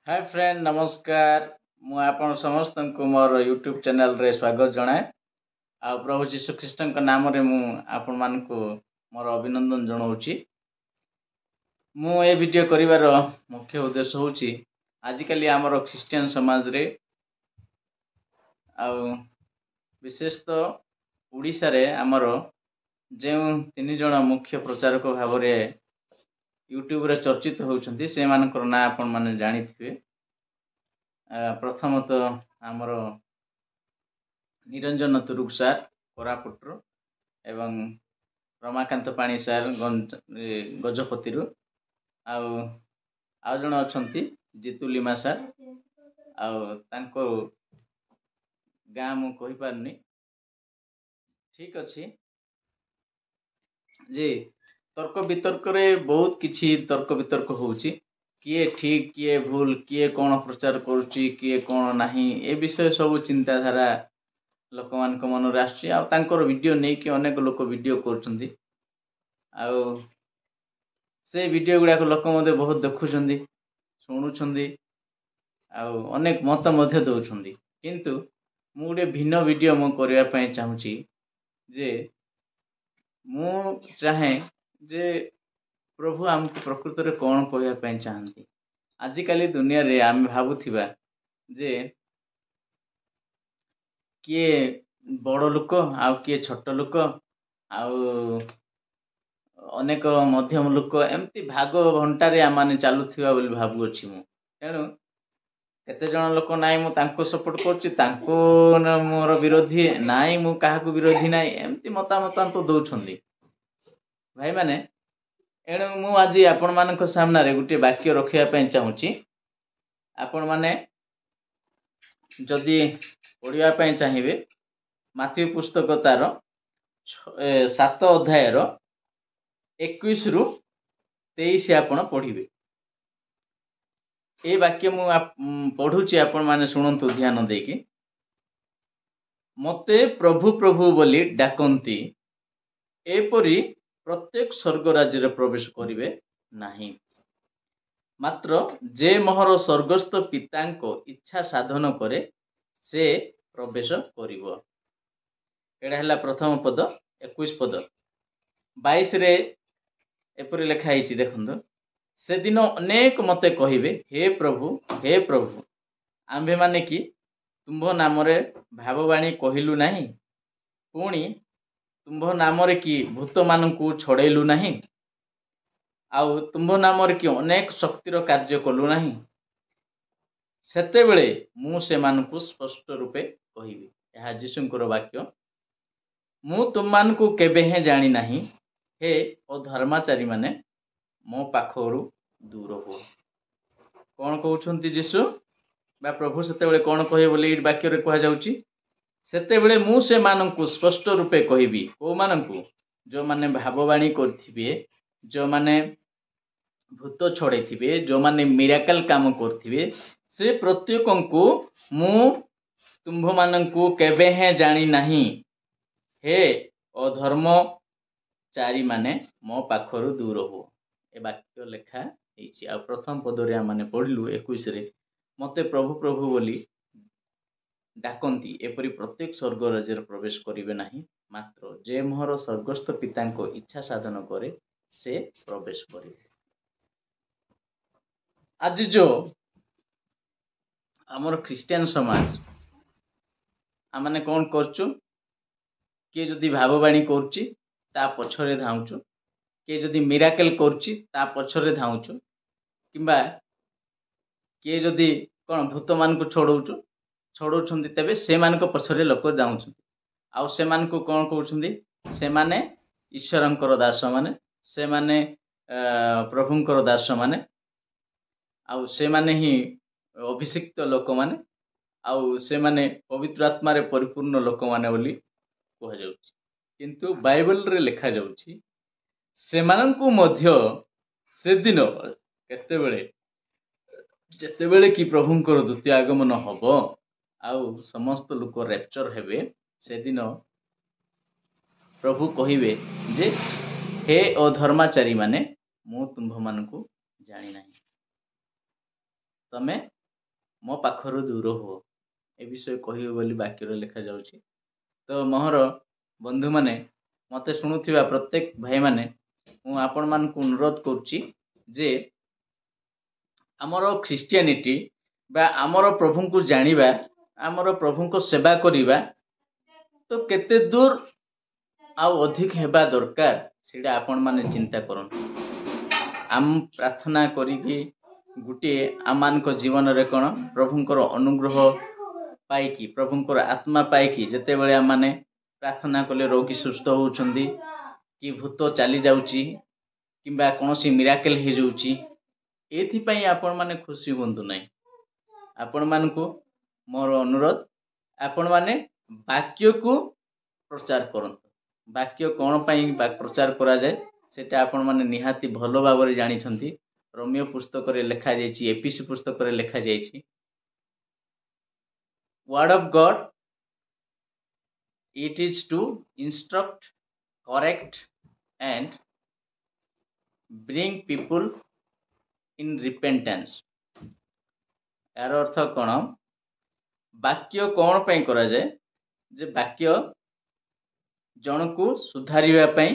Hi friend नमस्कार। मु आपण समस्त को मोर यूट्यूब चैनल रे स्वागत जनाए। आ प्रभु जीशु ख्रीष्ट नाम रे मु आपण मान को मोर अभिनंदन जनाऊँची। मु ए वीडियो करिवार मुख्य उद्देश्य होची आजिकली आमर ख्रिस्टियन समाज रे आ विशेषतः उड़ीसा रे आमर जे तीन जन मुख्य प्रचारक भाव रे यूट्यूब रे चर्चित होउछंती से मानकर ना आपण माने जानिथिबे। प्रथमतः आमर निरंजन तुरुक सार कोरापुटर एवं रमाकांत पाणी सार गजपति आउ जन अछंती जितुलिमा सार आउ गाँ मु कहि पारनी। ठीक अच्छी जे तर्क वितर्क रे बहुत किछि तर्क वितर्क होउची किए ठीक किए भूल किए कौन प्रचार करुच्ची किए कौन नहीं ए विषय सब चिंताधारा लोक मान मन आसर वीडियो नहीं कि अनेक लोक वीडियो कर से वीडियो गुड़ाक लोक बहुत देखुं शुणुंट अनेक मत दौरान किंतु मु गोटे भिन्न वीडियो मु करने चाहूँगी जे मु चाहे जे प्रभु आमको प्रकृत में कौन कहवाई चाहती। आजिकल दुनिया रे आम भावुवा जे किए बड़ लोक आ किए छोट लोक अनेक मध्यम लोक एमती भाग घंटारे आम मैंने चलुवा भावुअी मु तेणु केते जन लोक नाई मु सपोर्ट कर मोर विरोधी नाई मु क्या विरोधी नाई एमती मतामत दौरान भाई मैंने एणु मु आज आपण मान सामने गोटे वाक्य रखापी चाहूँगी। आपण मैंने जदि पढ़ापी चाहिए माथ्यू पुस्तक तार 7 अध्याय 21 रु 23 आपण पढ़े। ये वाक्य मु पढ़ुची आपण माने शुणंतु ध्यान देकी। मते प्रभु प्रभु बोली डाकंती एपरी प्रत्येक स्वर्ग राज्य प्रवेश करिवे नाही, मात्र जे मोहर स्वर्गस्थ पितांको इच्छा साधन करे से प्रवेश करिवो। एडा हला प्रथम पद 21 पद 22 रे एपरि लिखा हिची देखंतु। से दिन अनेक मते कहिवे हे प्रभु आम्भे माने कि तुम्भ नाम रे भाववाणी कहिलु नाही, पुणी तुम्भ नाम रे कि भूत मानकु छड़ेलु नाही, आउ तुम्भ नाम रे कि अनेक शक्तिर कार्य कलु नाही। सेते बेले मु से मानकु स्पष्ट रूपे कहिबी। यह जीशुंकर वाक्य। मु तुम मानकु केबे हे जानी नाही, हे अधर्माचारी माने मो पाखरु दूर हो। कौन कहउछंती जीशु बा प्रभु सेते बेले कौन कहे बोले ई वाक्य रे कहा जाउची। सेते बेले मु से मानकु स्पष्ट रूपे कहिबी। को मानकु जो माने भाववाणी करथिबे, जो माने भूत छड़ेथिबे, जो माने मिराकल काम करथिबे, से प्रत्येकंकु मु तुम्भ मानकु केबे हे जानी नाही, हे अधर्मचारी माने मो पाखरु दूर हो। ए वाक्य लेखा हेछि। आ प्रथम पदरे माने पढ़लु 21 रे मते प्रभु प्रभु बोली डाकंती एपरी प्रत्येक स्वर्ग राज्य प्रवेश करिवे नाही, मात्र जे मोहर स्वर्गस्थ पितांको इच्छा साधन करे से प्रवेश करिवे। आज जो आमर ख्रिस्टियन समाज आमने कौन करचु, किए जदि भाववाणी करुच्ची ता पछरे धाउचु, किए जदि मिराकल करुच्ची ता पछरे धाउचु, किंबा किए जदि कौन भूत मान को छड़ौछंती तेबे से मान को पछरे लोक जाउछंती। आउ से मान को कौन कहउछंती, से माने ईश्वरंकर दास माने, से माने प्रभुंकर दास माने, आउ से माने ही अभिषिक्त लोक माने, आउ से माने पवित्र आत्मा रे परिपूर्ण लोक माने बोली कह जाउछि। किंतु बाइबल रे लिखा जाउछि सेमानंकु मध्य से दिन केतेबेले जेतेबेले कि प्रभुंकर द्वितीय आगमन हबो आउ समस्त लोक रैप्चर हेबे, से दिन प्रभु कहिबे जे हे अधर्माचारी माने मु तुम्भ मानकु जानी नाही, तमे ମୋ ପାଖରୁ ଦୂର ହୁଅ। ଏ ବିଷୟ କହିବେ ବୋଲି ବାକ୍ୟରେ ଲେଖାଯାଉଛି। ତ ମୋର ବନ୍ଧୁମାନେ, ମୋତେ ଶୁଣୁଥିବା ପ୍ରତ୍ୟେକ ଭାଇମାନେ, ମୁଁ ଆପଣମାନଙ୍କୁ ଅନୁରୋଧ କରୁଛି ଯେ ଆମର ଖ୍ରୀଷ୍ଟିଆନିଟି ବା ଆମର ପ୍ରଭୁଙ୍କୁ ଜାଣିବା, ଆମର ପ୍ରଭୁଙ୍କ ସେବା କରିବା ତ କେତେ ଦୂର ଆଉ ଅଧିକ ହେବା ଦରକାର ସେଇଟା ଆପଣମାନେ ଚିନ୍ତା କରନ୍ତୁ। ଆମ ପ୍ରାର୍ଥନା କରିକି ଗୋଟିଏ ଆମମାନଙ୍କ ଜୀବନରେ କ'ଣ ପ୍ରଭୁଙ୍କର ଅନୁଗ୍ରହ ପାଇକି, ପ୍ରଭୁଙ୍କର ଆତ୍ମା ପାଇକି ଯେତେବେଳେ ଆମମାନେ ପ୍ରାର୍ଥନା କଲେ ରୋଗୀ ସୁସ୍ଥ ହେଉଛନ୍ତି, କି ଭୂତ ଚାଲି ଯାଉଛି, କିମ୍ବା କୌଣସି ମିରାକେଲ୍ ହେଇଯାଉଛି, ଏଥିପାଇଁ ଆପଣମାନେ ଖୁସି ହୁଅନ୍ତୁ ନାହିଁ। ଆପଣମାନଙ୍କୁ ମୋର ଅନୁରୋଧ, ଆପଣମାନେ ବାକ୍ୟକୁ ପ୍ରଚାର କରନ୍ତୁ। ବାକ୍ୟ କ'ଣ ପାଇଁ ପ୍ରଚାର କରାଯାଏ ସେଟା ଆପଣମାନେ ନିହାତି ଭଲ ଭାବରେ ଜାଣିଛନ୍ତି। ରୋମିଓ ପୁସ୍ତକରେ ଲେଖାଯାଇଛି, ଏପିସି ପୁସ୍ତକରେ ଲେଖାଯାଇଛି, Word of God, it is to instruct, correct and bring people in repentance। यार अर्थ कौन? वाक्य कौन ପାଇଁ କରାଯାଏ? ଯେ ବାକ୍ୟ ଜଣକୁ ସୁଧାରିବା ପାଇଁ,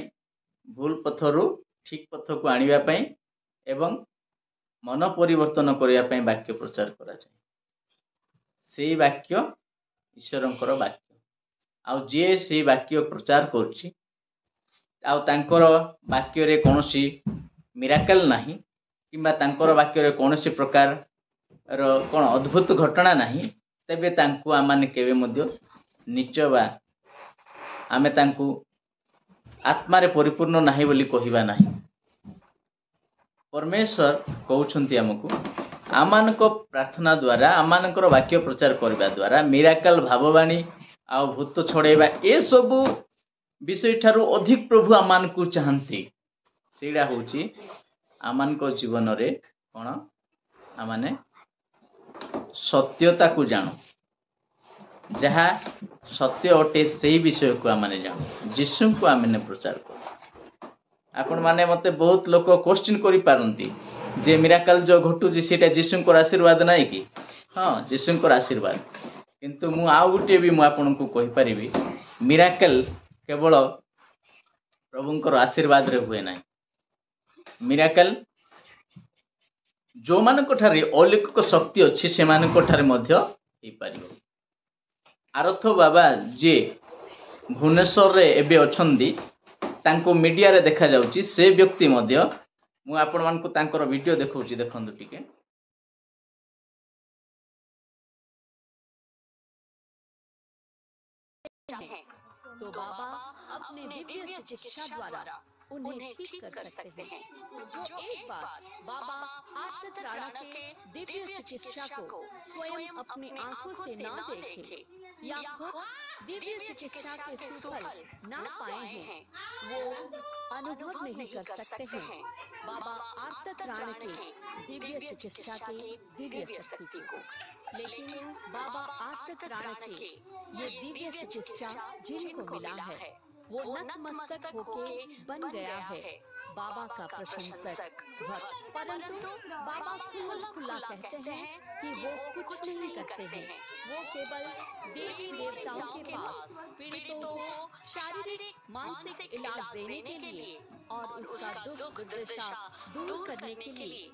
ଭୁଲ ପଥରୁ ଠିକ ପଥକୁ ଆଣିବା ପାଇଁ ଏବଂ ମନ ପରିବର୍ତ୍ତନ କରିବା ପାଇଁ ବାକ୍ୟ ପ୍ରଚାର କରାଯାଏ। ସେଇ ବାକ୍ୟ ଈଶ୍ୱରଙ୍କର ବାକ୍ୟ। ଆଉ ଯିଏ ସେଇ ବାକ୍ୟ ପ୍ରଚାର କରୁଛି ଆଉ ତାଙ୍କର ବାକ୍ୟରେ କୌଣସି ମିରାକଲ୍ ନାହିଁ, କିମ୍ବା ତାଙ୍କର ବାକ୍ୟରେ କୌଣସି ପ୍ରକାରର କ'ଣ ଅଦ୍ଭୁତ ଘଟଣା ନାହିଁ, ତେବେ ତାଙ୍କୁ ଆମମାନେ କେବେ ମଧ୍ୟ ନିଚ ବା ଆମେ ତାଙ୍କୁ ଆତ୍ମାରେ ପରିପୂର୍ଣ୍ଣ ନାହିଁ ବୋଲି କହିବା ନାହିଁ। ପରମେଶ୍ୱର କହୁଛନ୍ତି ଆମକୁ ଆମମାନଙ୍କ ପ୍ରାର୍ଥନା ଦ୍ୱାରା, ଆମମାନଙ୍କର ବାକ୍ୟ ପ୍ରଚାର କରିବା ଦ୍ୱାରା ମିରାକଲ୍, ଭାବବାଣୀ ଆଉ ଭୂତ ଛଡ଼େଇବା ଏସବୁ ବିଷୟଠାରୁ ଅଧିକ ପ୍ରଭୁ ଆମମାନଙ୍କୁ ଚାହାନ୍ତି। ସେଇଟା ହେଉଛି ଆମମାନଙ୍କ ଜୀବନରେ କ'ଣ ଆମମାନେ ସତ୍ୟତାକୁ ଜାଣୁ, ଯାହା ସତ୍ୟ ଅଟେ ସେଇ ବିଷୟକୁ ଆମମାନେ ଜାଣୁ, ଯୀଶୁଙ୍କୁ ଆମମାନେ ପ୍ରଚାର କରୁ। ଆପଣମାନେ ମୋତେ ବହୁତ ଲୋକ କ୍ୱେଶ୍ଚିନ୍ କରିପାରନ୍ତି ଯେ ମିରାକଲ୍ ଯେଉଁ ଘଟୁଛି ସେଇଟା ଯୀଶୁଙ୍କର ଆଶୀର୍ବାଦ ନାହିଁ କି? ହଁ, ଯୀଶୁଙ୍କର ଆଶୀର୍ବାଦ। କିନ୍ତୁ ମୁଁ ଆଉ ଗୋଟିଏ ବି ମୁଁ ଆପଣଙ୍କୁ କହିପାରିବି, ମିରାକଲ୍ କେବଳ ପ୍ରଭୁଙ୍କର ଆଶୀର୍ବାଦରେ ହୁଏ ନାହିଁ। ମିରାକଲ୍ ଯେଉଁମାନଙ୍କଠାରେ ଅଲୌକିକ ଶକ୍ତି ଅଛି ସେମାନଙ୍କଠାରେ ମଧ୍ୟ ହେଇପାରିବ। ଆରଥ ବାବା ଯିଏ ଭୁବନେଶ୍ୱରରେ ଏବେ ଅଛନ୍ତି, ତାଙ୍କୁ ମିଡ଼ିଆରେ ଦେଖାଯାଉଛି, ସେ ବ୍ୟକ୍ତି ମଧ୍ୟ, ମୁଁ ଆପଣମାନଙ୍କୁ ତାଙ୍କର ଭିଡ଼ିଓ ଦେଖାଉଛି, ଦେଖନ୍ତୁ ଟିକେ। तो बाबा अपने दिव्य चिकित्सा द्वारा उन्हें ठीक कर सकते हैं। जो एक बार बाबा आर्तत्राणा के दिव्य चिकित्सा को स्वयं अपनी आंखों से ना देखे या खुद दिव्य चिकित्सा के सुफल ना पाए हैं, वो अनुभव नहीं कर सकते हैं बाबा आर्तत्राण के दिव्य चिकित्सा के दिव्य शक्ति को। लेकिन बाबा आर्तत्राण के ये दिव्य चिकित्सा जिनको मिला है वो नतमस्तक होके बन गया है बाबा का प्रशंसक भक्त। परंतु बाबा खुला कहते हैं कि वो कुछ नहीं करते हैं, वो केवल देवी देवताओं के पास पीड़ितों को शारीरिक मानसिक इलाज देने के लिए और उसका दुख दुर्दशा दूर करने के लिए